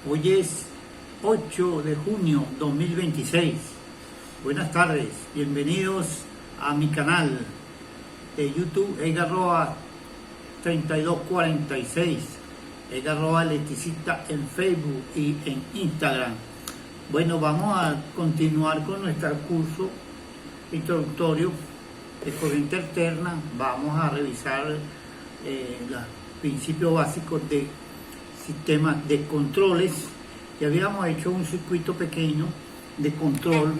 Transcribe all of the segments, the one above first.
Hoy es 8 de junio 2026. Buenas tardes, bienvenidos a mi canal de YouTube, Egarroa 3246, Egarroa Electricista en Facebook y en Instagram. Bueno, vamos a continuar con nuestro curso introductorio de corriente alterna. Vamos a revisar los principios básicos de sistemas de controles. Ya habíamos hecho un circuito pequeño de control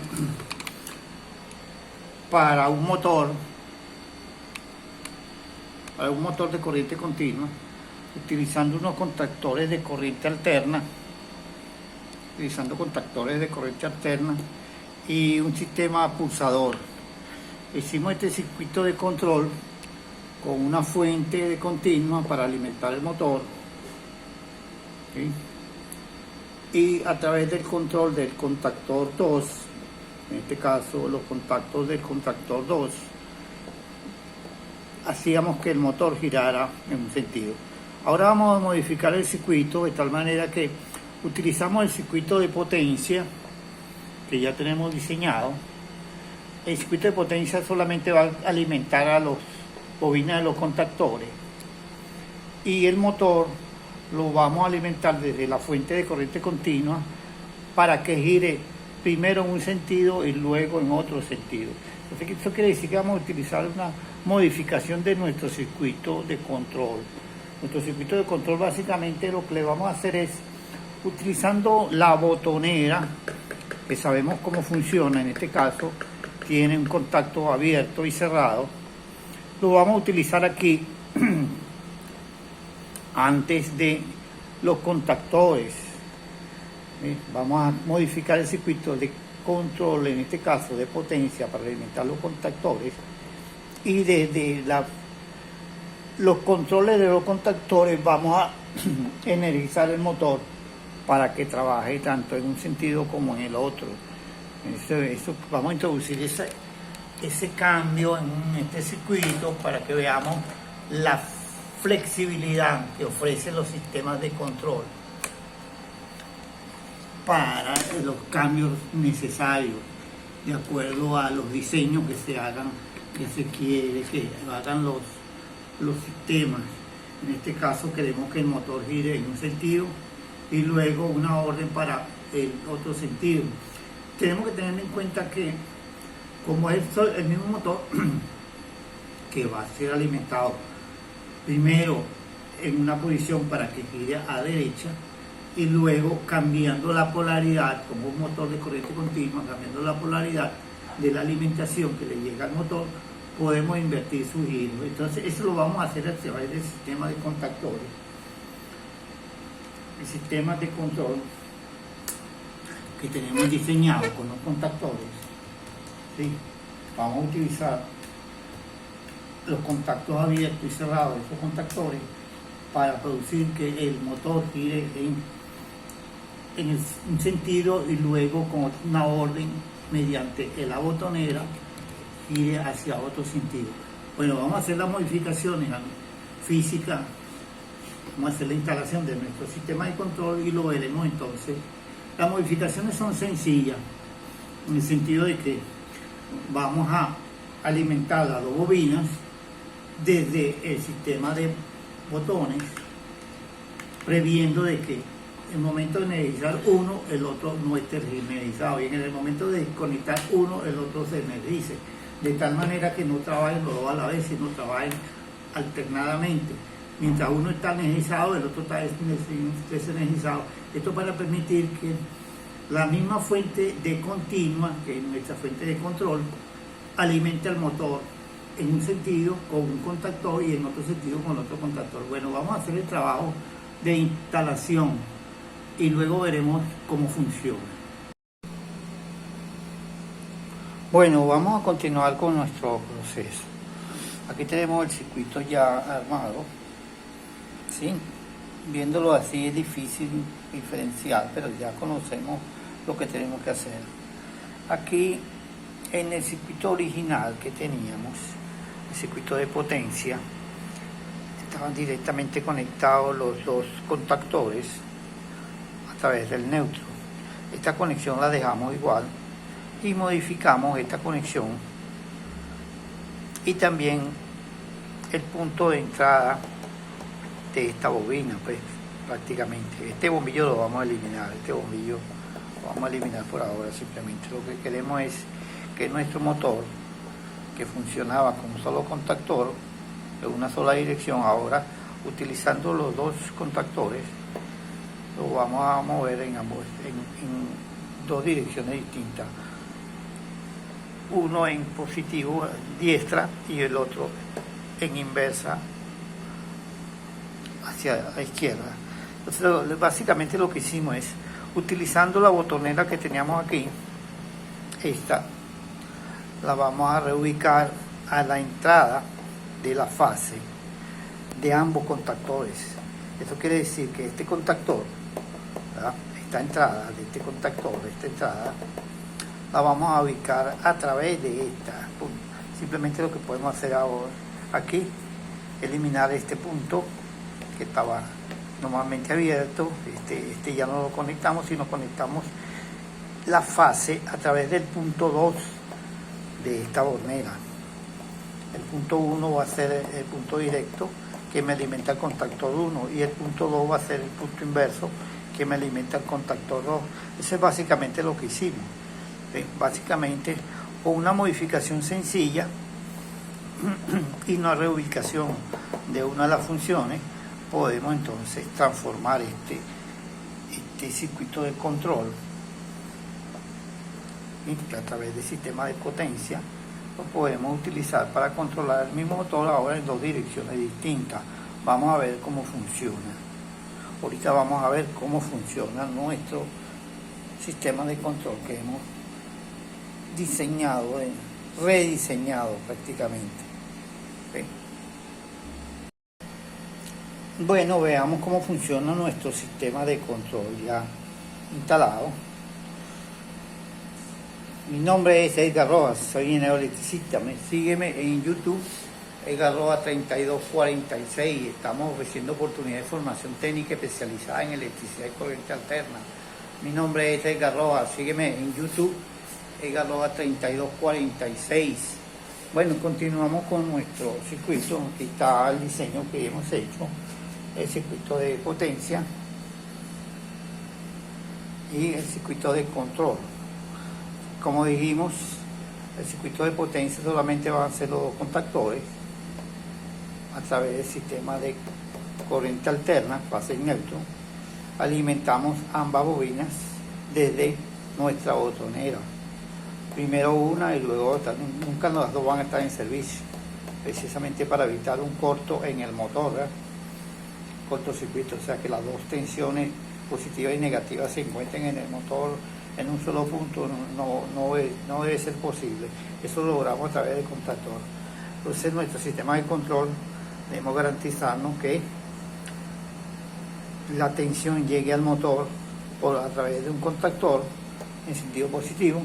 para un motor de corriente continua, utilizando unos contactores de corriente alterna, y un sistema pulsador. Hicimos este circuito de control con una fuente de continua para alimentar el motor, ¿sí? Y a través del control del contactor 2, en este caso los contactos del contactor 2, hacíamos que el motor girara en un sentido. Ahora vamos a modificar el circuito de tal manera que utilizamos el circuito de potencia que ya tenemos diseñado. El circuito de potencia solamente va a alimentar a los bobinas de los contactores, y el motor lo vamos a alimentar desde la fuente de corriente continua para que gire primero en un sentido y luego en otro sentido. Entonces, esto quiere decir que vamos a utilizar una modificación de nuestro circuito de control. Nuestro circuito de control, básicamente lo que le vamos a hacer es, utilizando la botonera, que sabemos cómo funciona, en este caso tiene un contacto abierto y cerrado, lo vamos a utilizar aquí antes de los contactores. Vamos a modificar el circuito de control, en este caso de potencia, para alimentar los contactores, y desde los controles de los contactores vamos a energizar el motor para que trabaje tanto en un sentido como en el otro. Eso, vamos a introducir ese cambio en este circuito para que veamos la flexibilidad que ofrecen los sistemas de control para los cambios necesarios de acuerdo a los diseños que se hagan, que se quiere que hagan los sistemas. En este caso queremos que el motor gire en un sentido y luego una orden para el otro sentido. Tenemos que tener en cuenta que como es el mismo motor que va a ser alimentado primero en una posición para que gire a derecha y luego cambiando la polaridad, como un motor de corriente continua, cambiando la polaridad de la alimentación que le llega al motor, podemos invertir su giro. Entonces eso lo vamos a hacer a través del sistema de contactores, el sistema de control que tenemos diseñado con los contactores, ¿sí? Vamos a utilizar los contactos abiertos y cerrados de esos contactores para producir que el motor gire en un sentido y luego con una orden mediante la botonera gire hacia otro sentido. Bueno, vamos a hacer las modificaciones físicas, vamos a hacer la instalación de nuestro sistema de control y lo veremos entonces. Las modificaciones son sencillas, en el sentido de que vamos a alimentar las dos bobinas desde el sistema de botones, previendo de que en el momento de energizar uno, el otro no esté energizado, y en el momento de desconectar uno, el otro se energice, de tal manera que no trabajen los dos a la vez, sino trabajen alternadamente. Mientras uno está energizado, el otro está desenergizado. Esto para permitir que la misma fuente de continua, que es nuestra fuente de control, alimente al motor en un sentido con un contactor y en otro sentido con otro contactor. Bueno, vamos a hacer el trabajo de instalación y luego veremos cómo funciona. Bueno, vamos a continuar con nuestro proceso. Aquí tenemos el circuito ya armado, ¿sí? Viéndolo así es difícil diferenciar, pero ya conocemos lo que tenemos que hacer. Aquí en el circuito original que teníamos, el circuito de potencia, estaban directamente conectados los dos contactores través del neutro. Esta conexión la dejamos igual y modificamos esta conexión y también el punto de entrada de esta bobina, pues prácticamente. Este bombillo lo vamos a eliminar, este bombillo lo vamos a eliminar por ahora. Simplemente lo que queremos es que nuestro motor, que funcionaba con un solo contactor de una sola dirección, ahora utilizando los dos contactores lo vamos a mover en dos direcciones distintas, uno en positivo diestra y el otro en inversa hacia la izquierda. Entonces básicamente lo que hicimos es, utilizando la botonera que teníamos aquí, esta la vamos a reubicar a la entrada de la fase de ambos contactores. Esto quiere decir que este contactor, ¿verdad?, esta entrada de este contactor, esta entrada, la vamos a ubicar a través de esta. Simplemente lo que podemos hacer ahora aquí, eliminar este punto que estaba normalmente abierto. Este ya no lo conectamos, sino conectamos la fase a través del punto 2 de esta bornera. El punto 1 va a ser el punto directo que me alimenta el contactor 1 y el punto 2 va a ser el punto inverso que me alimenta el contactor 2. Eso es básicamente lo que hicimos. Básicamente, con una modificación sencilla y una reubicación de una de las funciones, podemos entonces transformar este circuito de control y a través del sistema de potencia lo podemos utilizar para controlar el mismo motor, ahora en dos direcciones distintas. Vamos a ver cómo funciona. Ahorita vamos a ver cómo funciona nuestro sistema de control que hemos diseñado, rediseñado prácticamente. ¿Sí? Bueno, veamos cómo funciona nuestro sistema de control ya instalado. Mi nombre es Edgar Rojas, soy ingeniero electricista. Sígueme en YouTube, Edgar Rojas 3246. Estamos ofreciendo oportunidades de formación técnica especializada en electricidad y corriente alterna. Mi nombre es Edgar Rojas, sígueme en YouTube, Edgar Rojas 3246. Bueno, continuamos con nuestro circuito. Aquí está el diseño que hemos hecho, el circuito de potencia y el circuito de control. Como dijimos, el circuito de potencia solamente van a ser los dos contactores a través del sistema de corriente alterna, fase neutro. Alimentamos ambas bobinas desde nuestra botonera. Primero una y luego otra. Nunca las dos van a estar en servicio, precisamente para evitar un corto en el motor, ¿verdad? Cortocircuito, o sea que las dos tensiones positivas y negativas se encuentren en el motor en un solo punto. No debe ser posible. Eso lo logramos a través del contactor. Entonces, nuestro sistema de control debemos garantizarnos que la tensión llegue al motor a través de un contactor en sentido positivo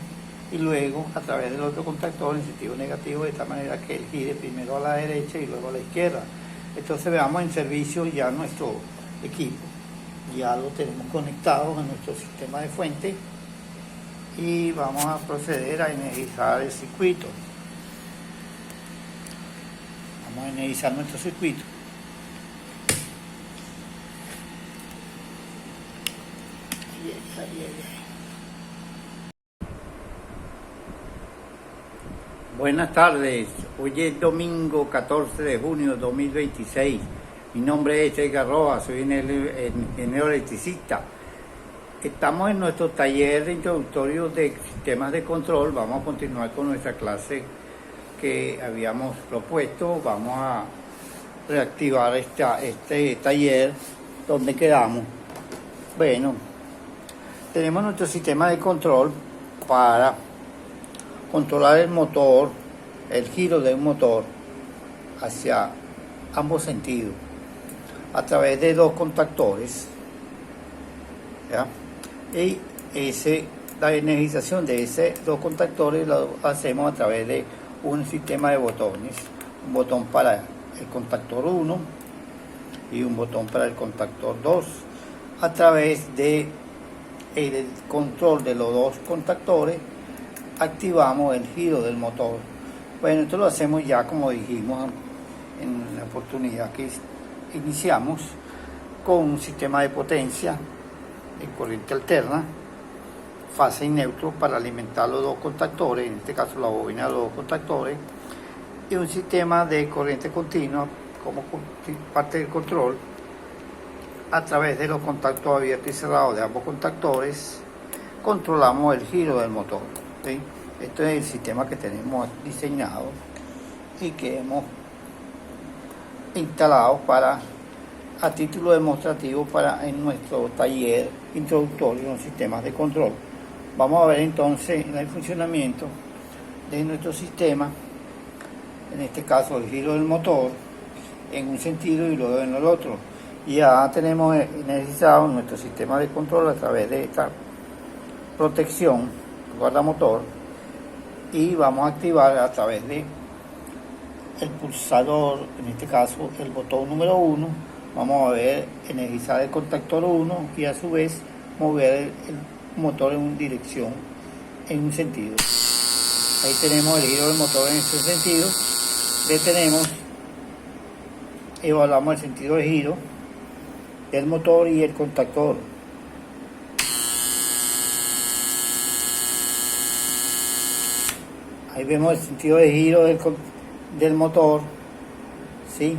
y luego a través del otro contactor en sentido negativo, de esta manera que él gire primero a la derecha y luego a la izquierda. Entonces veamos en servicio ya nuestro equipo. Ya lo tenemos conectado a nuestro sistema de fuente y vamos a proceder a energizar el circuito. Vamos a energizar nuestro circuito. Buenas tardes, hoy es domingo 14 de junio de 2026. Mi nombre es Edgar Rojas, soy ingeniero electricista. Estamos en nuestro taller de introductorio de sistemas de control. Vamos a continuar con nuestra clase que habíamos propuesto. Vamos a reactivar este taller donde quedamos. Bueno, tenemos nuestro sistema de control para controlar el motor, el giro de un motor hacia ambos sentidos a través de dos contactores, ¿ya? Y la energización de esos dos contactores lo hacemos a través de un sistema de botones, un botón para el contactor 1 y un botón para el contactor 2, a través de el control de los dos contactores, activamos el giro del motor. Bueno, esto lo hacemos ya como dijimos en la oportunidad que iniciamos, con un sistema de potencia de corriente alterna, fase y neutro para alimentar los dos contactores, en este caso la bobina de los dos contactores, y un sistema de corriente continua como parte del control a través de los contactos abiertos y cerrados de ambos contactores. Controlamos el giro del motor, ¿sí? Este es el sistema que tenemos diseñado y que hemos instalado a título demostrativo en nuestro taller introductorio en sistemas de control. Vamos a ver entonces el funcionamiento de nuestro sistema, en este caso el giro del motor en un sentido y luego en el otro. Ya tenemos energizado nuestro sistema de control a través de esta protección guardamotor, y vamos a activar a través de el pulsador, en este caso el botón número 1, vamos a ver energizar el contactor 1 y a su vez mover el motor en una dirección, en un sentido. Ahí tenemos el giro del motor en ese sentido. Detenemos, evaluamos el sentido de giro del motor y el contactor. Ahí vemos el sentido de giro del motor, ¿sí?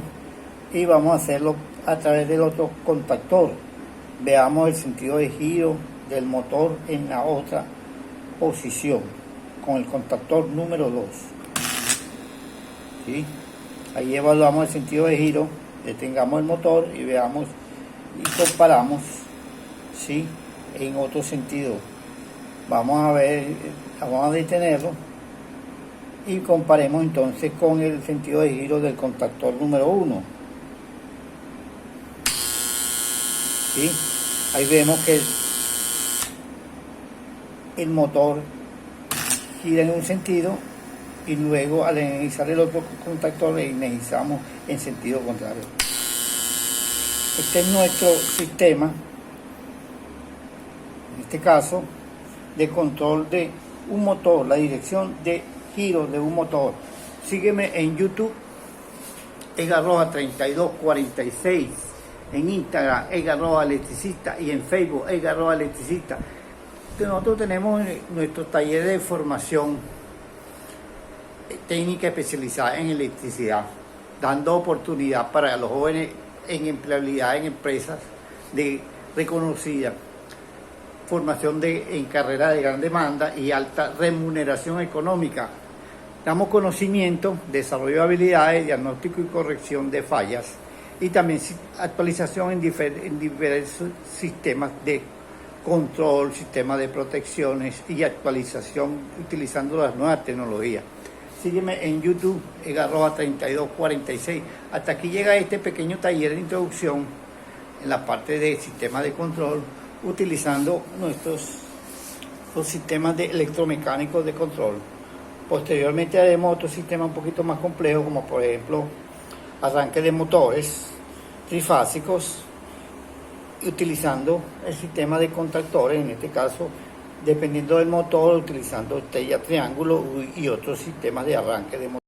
Y vamos a hacerlo a través del otro contactor. Veamos el sentido de giro del motor en la otra posición con el contactor número 2, ¿sí? Ahí evaluamos el sentido de giro, detengamos el motor y veamos y comparamos, ¿sí? En otro sentido. Vamos a ver, vamos a detenerlo y comparemos entonces con el sentido de giro del contactor número 1. ¿Sí? Ahí vemos que el motor gira en un sentido y luego al energizar el otro contactor le energizamos en sentido contrario. Este es nuestro sistema, en este caso, de control de un motor, la dirección de giro de un motor. Sígueme en YouTube, Edgar Rojas 3246, en Instagram, Edgar Rojas Electricista, y en Facebook, Edgar Rojas Electricista. Nosotros tenemos nuestro taller de formación técnica especializada en electricidad, dando oportunidad para los jóvenes en empleabilidad en empresas de reconocida formación en carrera de gran demanda y alta remuneración económica. Damos conocimiento, desarrollo de habilidades, diagnóstico y corrección de fallas, y también actualización en diversos sistemas de control, sistemas de protecciones y actualización utilizando las nuevas tecnologías. Sígueme en YouTube, Edgar Rojas 3246. Hasta aquí llega este pequeño taller de introducción en la parte de sistemas de control, utilizando los sistemas de electromecánicos de control. Posteriormente haremos otro sistema un poquito más complejo, como por ejemplo arranque de motores trifásicos, utilizando el sistema de contactores, en este caso dependiendo del motor, utilizando estrella, triángulo y otros sistemas de arranque de motor.